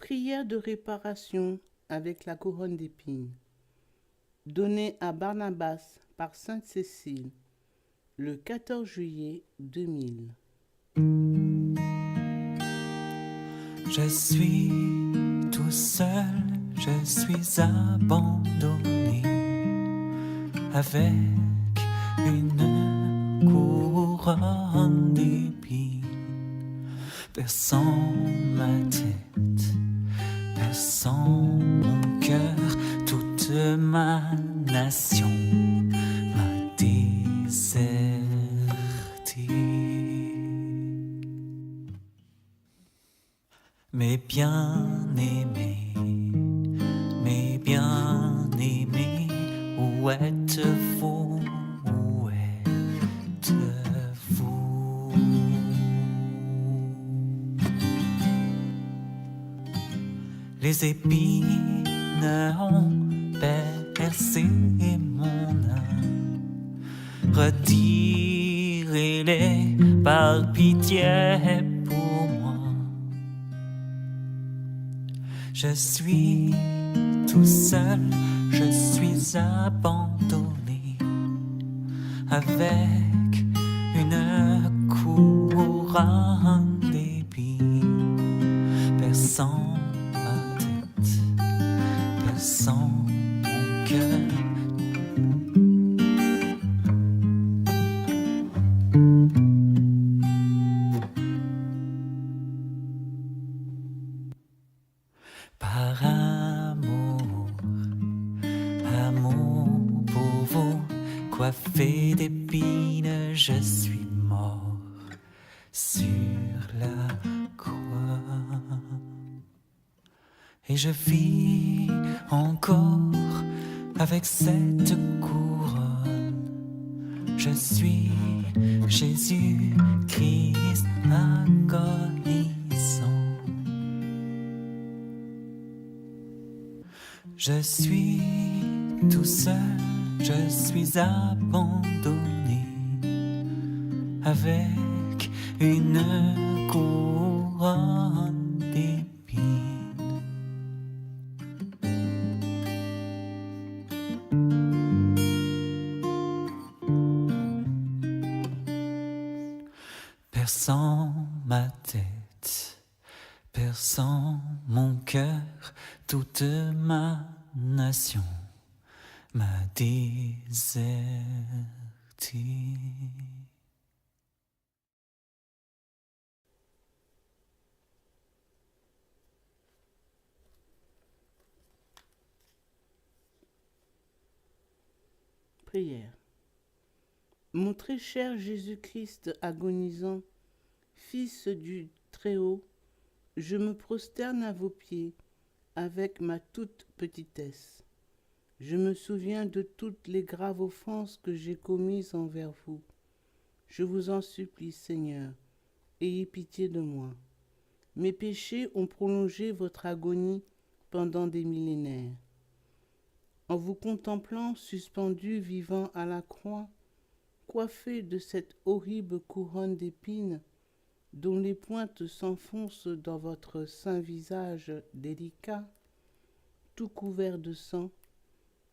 Prière de réparation avec la couronne d'épines, donnée à Barnabas par Sainte Cécile le 14 juillet 2000. Je suis tout seul, je suis abandonné avec une couronne d'épines perçant ma tête, perçant mon cœur, toute ma nation m'a déserté. Mes bien-aimés, où êtes-vous, où êtes-vous? Les épines ont percé mon âme, retirez-les par pitié pour moi. Je suis tout seul, je suis abandonné avec une couronne d'épines perçant ma tête, perçant mon cœur. Par amour pour vous, coiffé d'épines, je suis mort sur la croix. Et je vis encore avec cette couronne. Je suis Jésus-Christ agonisant. Je suis tout seul, je suis abandonné avec une couronne d'épines. Perçant ma tête, perçant mon cœur, toute ma nation m'a déserté. Prière. Mon très cher Jésus-Christ agonisant, Fils du Très-Haut, je me prosterne à vos pieds avec ma toute petitesse. Je me souviens de toutes les graves offenses que j'ai commises envers vous. Je vous en supplie, Seigneur, ayez pitié de moi. Mes péchés ont prolongé votre agonie pendant des millénaires. En vous contemplant suspendu vivant à la croix, coiffé de cette horrible couronne d'épines dont les pointes s'enfoncent dans votre saint visage délicat, tout couvert de sang,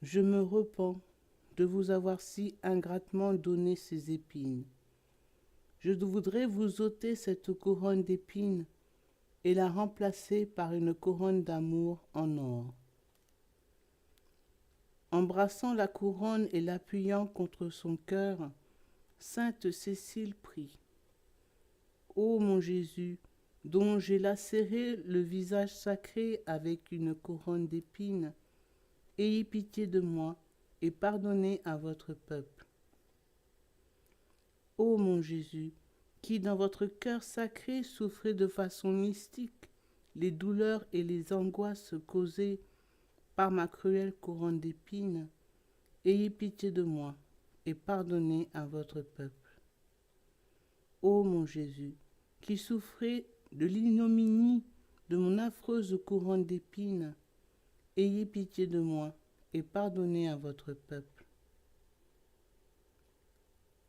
je me repens de vous avoir si ingratement donné ces épines. Je voudrais vous ôter cette couronne d'épines et la remplacer par une couronne d'amour en or. Embrassant la couronne et l'appuyant contre son cœur, Sainte Cécile prie. Ô mon Jésus, dont j'ai lacéré le visage sacré avec une couronne d'épines, ayez pitié de moi et pardonnez à votre peuple. Ô mon Jésus, qui dans votre cœur sacré souffrez de façon mystique les douleurs et les angoisses causées par ma cruelle couronne d'épines, ayez pitié de moi et pardonnez à votre peuple. Ô mon Jésus, qui souffrez de l'ignominie de mon affreuse couronne d'épines, ayez pitié de moi et pardonnez à votre peuple.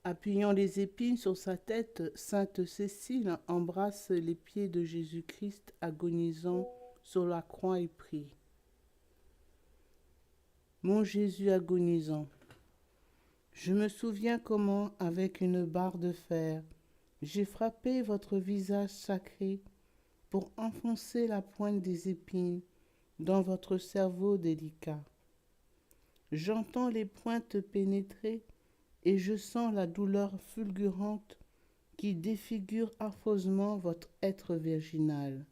Appuyant les épines sur sa tête, Sainte Cécile embrasse les pieds de Jésus-Christ agonisant sur la croix et prie. Mon Jésus agonisant, je me souviens comment, avec une barre de fer, j'ai frappé votre visage sacré pour enfoncer la pointe des épines dans votre cerveau délicat. J'entends les pointes pénétrer et je sens la douleur fulgurante qui défigure affreusement votre être virginal.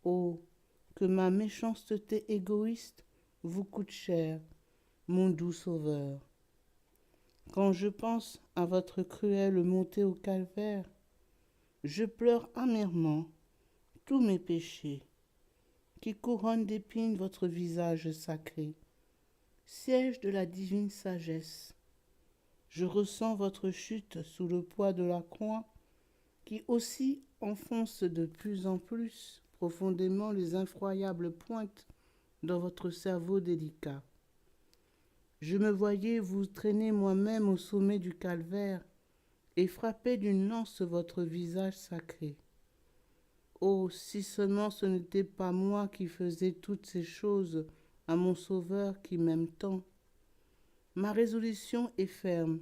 Oh, que ma méchanceté égoïste vous coûte cher, mon doux sauveur. Quand je pense à votre cruelle montée au calvaire, je pleure amèrement tous mes péchés, qui couronnent d'épines votre visage sacré, siège de la divine sagesse. Je ressens votre chute sous le poids de la croix, qui aussi enfonce de plus en plus profondément les effroyables pointes dans votre cerveau délicat. Je me voyais vous traîner moi-même au sommet du calvaire et frapper d'une lance votre visage sacré. Oh, si seulement ce n'était pas moi qui faisais toutes ces choses à mon Sauveur qui m'aime tant. Ma résolution est ferme,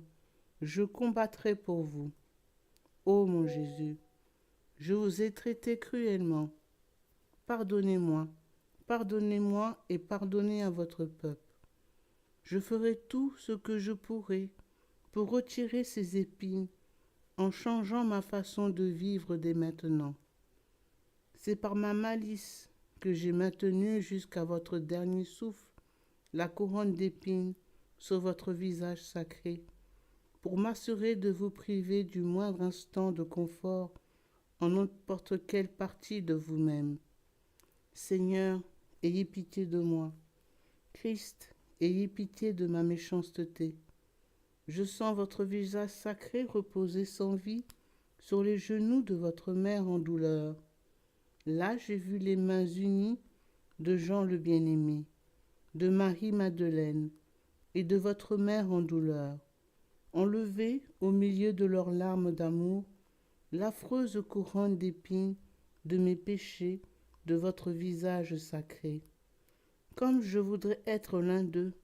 je combattrai pour vous. Ô mon Jésus, je vous ai traité cruellement. Pardonnez-moi, pardonnez-moi et pardonnez à votre peuple. Je ferai tout ce que je pourrai pour retirer ces épines en changeant ma façon de vivre dès maintenant. C'est par ma malice que j'ai maintenu jusqu'à votre dernier souffle la couronne d'épines sur votre visage sacré, pour m'assurer de vous priver du moindre instant de confort en n'importe quelle partie de vous-même. Seigneur, ayez pitié de moi. Christ, ayez pitié de ma méchanceté. Je sens votre visage sacré reposer sans vie sur les genoux de votre mère en douleur. Là, j'ai vu les mains unies de Jean le bien-aimé, de Marie-Madeleine et de votre mère en douleur, enlever au milieu de leurs larmes d'amour l'affreuse couronne d'épines de mes péchés de votre visage sacré. Comme je voudrais être l'un d'eux,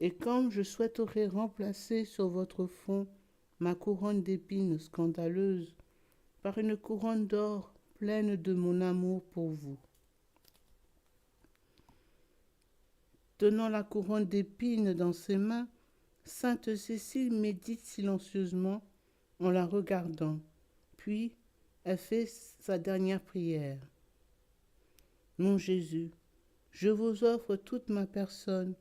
et comme je souhaiterais remplacer sur votre front ma couronne d'épines scandaleuse par une couronne d'or pleine de mon amour pour vous. Tenant la couronne d'épines dans ses mains, Sainte Cécile médite silencieusement en la regardant, puis elle fait sa dernière prière. Mon Jésus, je vous offre toute ma personne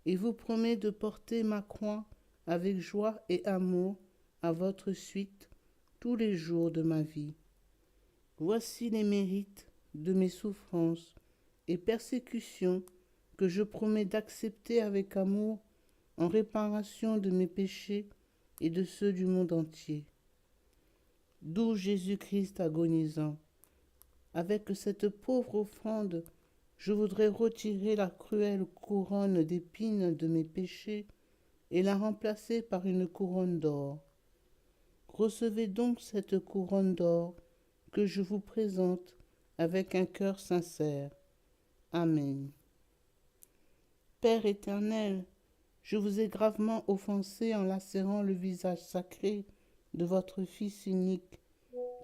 et vous promets de porter ma croix avec joie et amour à votre suite tous les jours de ma vie. Voici les mérites de mes souffrances et persécutions que je promets d'accepter avec amour en réparation de mes péchés et de ceux du monde entier. Doux Jésus-Christ agonisant, avec cette pauvre offrande, je voudrais retirer la cruelle couronne d'épines de mes péchés et la remplacer par une couronne d'or. Recevez donc cette couronne d'or que je vous présente avec un cœur sincère. Amen. Père éternel, je vous ai gravement offensé en lacérant le visage sacré de votre Fils unique,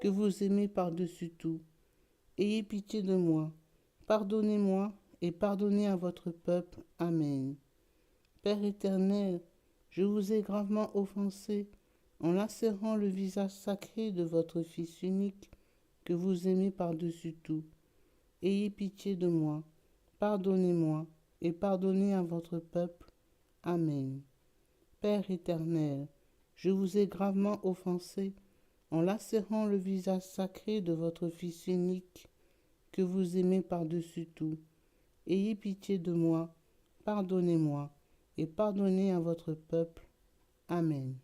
que vous aimez par-dessus tout. Ayez pitié de moi, pardonnez-moi et pardonnez à votre peuple. Amen. Père éternel, je vous ai gravement offensé en lacérant le visage sacré de votre Fils unique, que vous aimez par-dessus tout. Ayez pitié de moi, pardonnez-moi et pardonnez à votre peuple. Amen. Père éternel, je vous ai gravement offensé en lacérant le visage sacré de votre Fils unique, que vous aimez par-dessus tout. Ayez pitié de moi, pardonnez-moi et pardonnez à votre peuple. Amen.